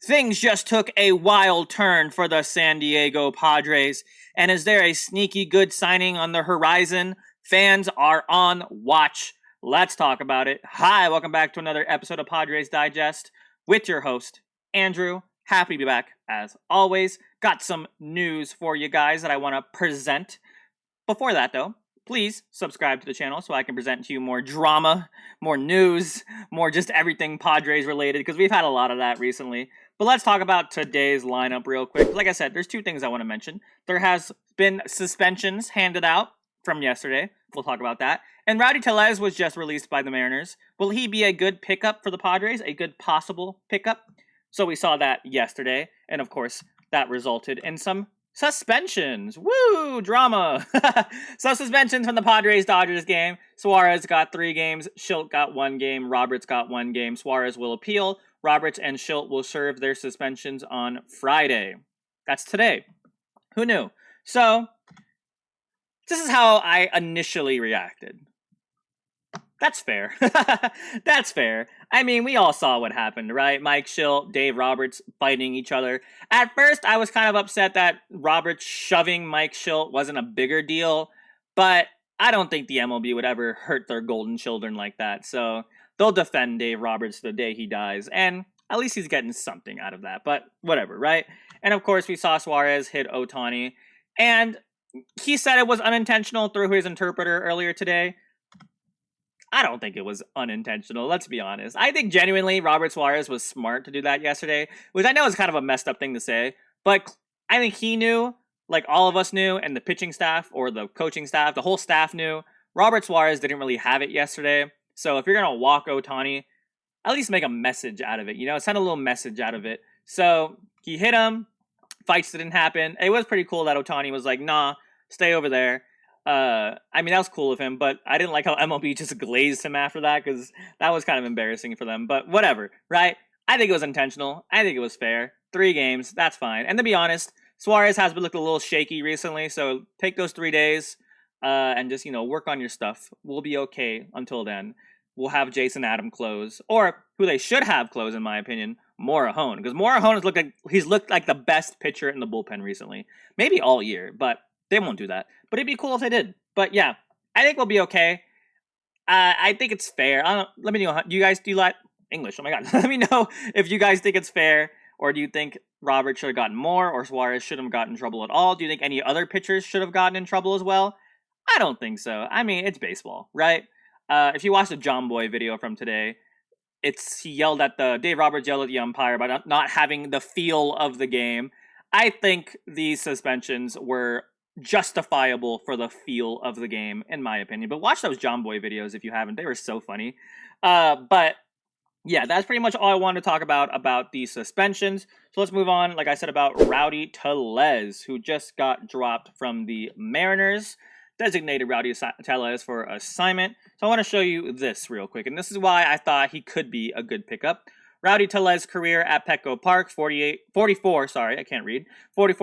Things just took a wild turn for the San Diego Padres, and is there a sneaky good signing on the horizon? Fans are on watch. Let's talk about it. Hi, welcome back to another episode of Padres Digest with your host, Andrew. Happy to be back as always. Got some news for you guys that I want to present. Before that, though, please subscribe to the channel so I can present to you more drama, more news, more just everything Padres related, because we've had a lot of that recently. But let's talk about today's lineup real quick. Like I said, there's two things I want to mention. There has been suspensions handed out from yesterday. We'll talk about that. And Rowdy Tles was just released by the Mariners. Will he be a good pickup for the Padres? A good possible pickup? So we saw that yesterday. And of course, that resulted in some suspensions. Woo! Drama! So suspensions from the Padres-Dodgers game. Suarez got 3 games. Shildt got 1 game. Roberts got 1 game. Suarez will appeal. Roberts and Shildt will serve their suspensions on Friday. That's today. Who knew? So, this is how I initially reacted. That's fair. That's fair. I mean, we all saw what happened, right? Mike Shildt, Dave Roberts fighting each other. At first, I was kind of upset that Roberts shoving Mike Shildt wasn't a bigger deal, but I don't think the MLB would ever hurt their golden children like that. So, they'll defend Dave Roberts the day he dies, and at least he's getting something out of that, but whatever, right? And of course, we saw Suarez hit Ohtani, and he said it was unintentional through his interpreter earlier today. I don't think it was unintentional, let's be honest. I think genuinely Robert Suarez was smart to do that yesterday, which I know is kind of a messed up thing to say, but I think he knew, like all of us knew, and the pitching staff, or the coaching staff, the whole staff knew, Robert Suarez didn't really have it yesterday. So if you're going to walk Ohtani, at least make a message out of it, you know, send a little message out of it. So he hit him, fights didn't happen. It was pretty cool that Ohtani was like, nah, stay over there. I mean, that was cool of him, but I didn't like how MLB just glazed him after that, because that was kind of embarrassing for them. But whatever, right? I think it was intentional. I think it was fair. 3 games, that's fine. And to be honest, Suarez has been looking a little shaky recently, so take those 3 days and just, you know, work on your stuff. We'll be okay until then. We'll have Jason Adam close, or who they should have close, in my opinion, Morahone, because Morahone he's looked like the best pitcher in the bullpen recently, maybe all year, but they won't do that. But it'd be cool if they did. But yeah, I think we'll be okay. I think it's fair. Let me know. Do you like English? Oh my god! Let me know if you guys think it's fair, or do you think Robert should have gotten more, or Suarez shouldn't have gotten in trouble at all? Do you think any other pitchers should have gotten in trouble as well? I don't think so. I mean, it's baseball, right? If you watch the John Boy video from today, Dave Roberts yelled at the umpire about not having the feel of the game. I think these suspensions were justifiable for the feel of the game, in my opinion. But watch those John Boy videos if you haven't. They were so funny. But yeah, that's pretty much all I wanted to talk about these suspensions. So let's move on, like I said, about Rowdy Tles, who just got dropped from the Mariners. Designated Rowdy Tles for assignment. So I want to show you this real quick, and this is why I thought he could be a good pickup. Rowdy Tles' career at Petco Park, 44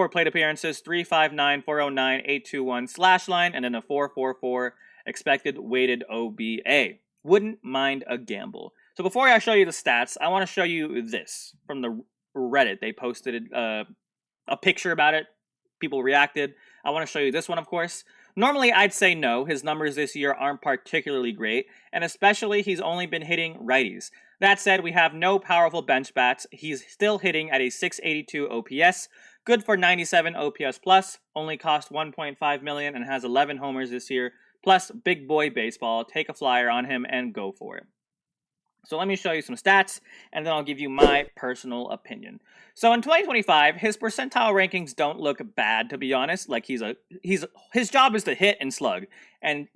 plate appearances, 359, 409, 821 slash line, and then a 444 expected weighted OBA. Wouldn't mind a gamble. So before I show you the stats, I want to show you this from the Reddit. They posted a picture about it. People reacted. I want to show you this one, of course. Normally, I'd say no. His numbers this year aren't particularly great, and especially he's only been hitting righties. That said, we have no powerful bench bats. He's still hitting at a 682 OPS, good for 97 OPS plus, only cost $1.5 million and has 11 homers this year, plus big boy baseball. Take a flyer on him and go for it. So let me show you some stats, and then I'll give you my personal opinion. So in 2025, his percentile rankings don't look bad, to be honest. Like his job is to hit and slug, and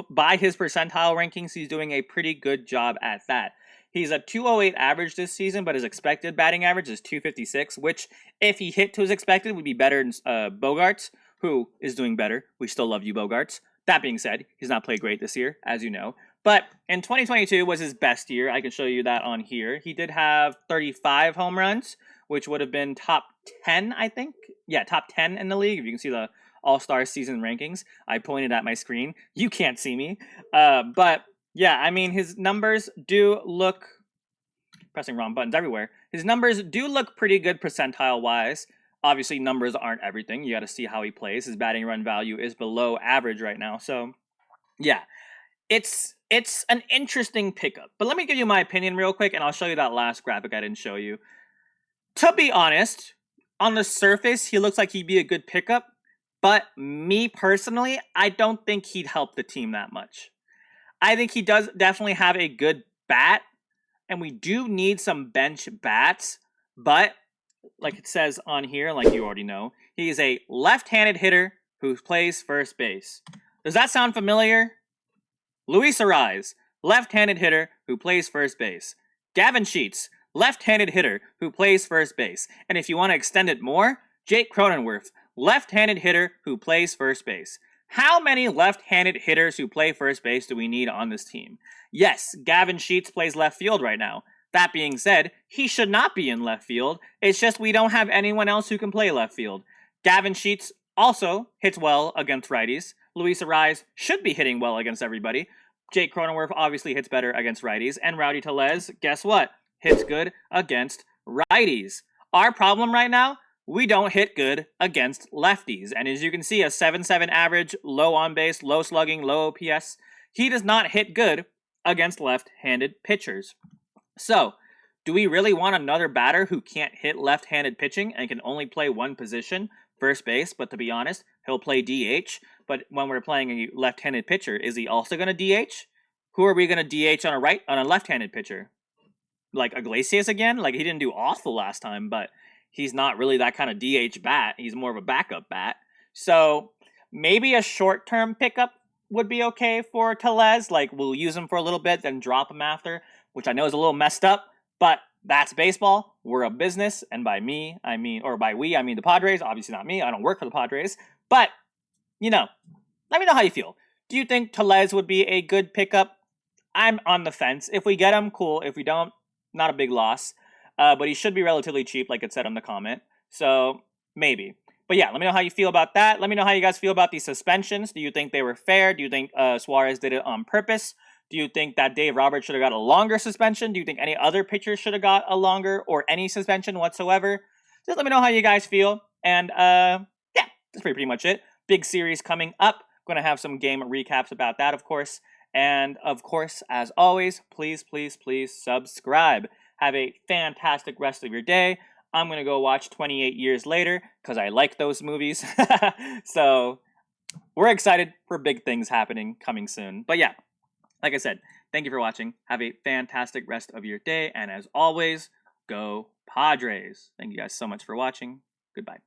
by his percentile rankings, he's doing a pretty good job at that. He's a 208 average this season, but his expected batting average is 256, which if he hit to his expected would be better than Bogaerts, who is doing better. We still love you, Bogaerts. That being said, he's not played great this year, as you know. But in 2022 was his best year. I can show you that on here. He did have 35 home runs, which would have been top 10, I think. Yeah, top 10 in the league. If you can see the All-Star season rankings, I pointed at my screen. You can't see me. But yeah, I mean, his numbers do look pressing wrong buttons everywhere. His numbers do look pretty good percentile-wise. Obviously, numbers aren't everything. You got to see how he plays. His batting run value is below average right now. So, yeah, it's an interesting pickup. But let me give you my opinion real quick, and I'll show you that last graphic I didn't show you. To be honest, on the surface, he looks like he'd be a good pickup. But me personally, I don't think he'd help the team that much. I think he does definitely have a good bat, and we do need some bench bats. But like it says on here, like you already know, he is a left-handed hitter who plays first base. Does that sound familiar? Luis Arraez, left-handed hitter who plays first base. Gavin Sheets, left-handed hitter who plays first base. And if you want to extend it more, Jake Cronenworth, left-handed hitter who plays first base. How many left-handed hitters who play first base do we need on this team? Yes, Gavin Sheets plays left field right now. That being said, he should not be in left field. It's just we don't have anyone else who can play left field. Gavin Sheets also hits well against righties. Luis Arraez should be hitting well against everybody. Jake Cronenworth obviously hits better against righties. And Rowdy Tles, guess what? Hits good against righties. Our problem right now, we don't hit good against lefties. And as you can see, a 7.7 average, low on base, low slugging, low OPS. He does not hit good against left-handed pitchers. So, do we really want another batter who can't hit left-handed pitching and can only play one position, first base? But to be honest, he'll play DH. But when we're playing a left-handed pitcher, is he also going to DH? Who are we going to DH on a left-handed pitcher? Like Iglesias again? Like, he didn't do awful last time, but he's not really that kind of DH bat. He's more of a backup bat. So maybe a short-term pickup would be okay for Tellez. Like, we'll use him for a little bit, then drop him after, which I know is a little messed up, but that's baseball. We're a business, and by we, I mean the Padres. Obviously not me. I don't work for the Padres. But, let me know how you feel. Do you think Tellez would be a good pickup? I'm on the fence. If we get him, cool. If we don't, not a big loss. But he should be relatively cheap, like it said on the comment. So, maybe. But yeah, let me know how you feel about that. Let me know how you guys feel about these suspensions. Do you think they were fair? Do you think Suarez did it on purpose? Do you think that Dave Roberts should have got a longer suspension? Do you think any other pitcher should have got a longer or any suspension whatsoever? Just let me know how you guys feel. And yeah, that's pretty much it. Big series coming up. Going to have some game recaps about that, of course. And of course, as always, please, please, please subscribe. Have a fantastic rest of your day. I'm going to go watch 28 Years Later because I like those movies. So we're excited for big things coming soon. But yeah, like I said, thank you for watching. Have a fantastic rest of your day. And as always, go Padres. Thank you guys so much for watching. Goodbye.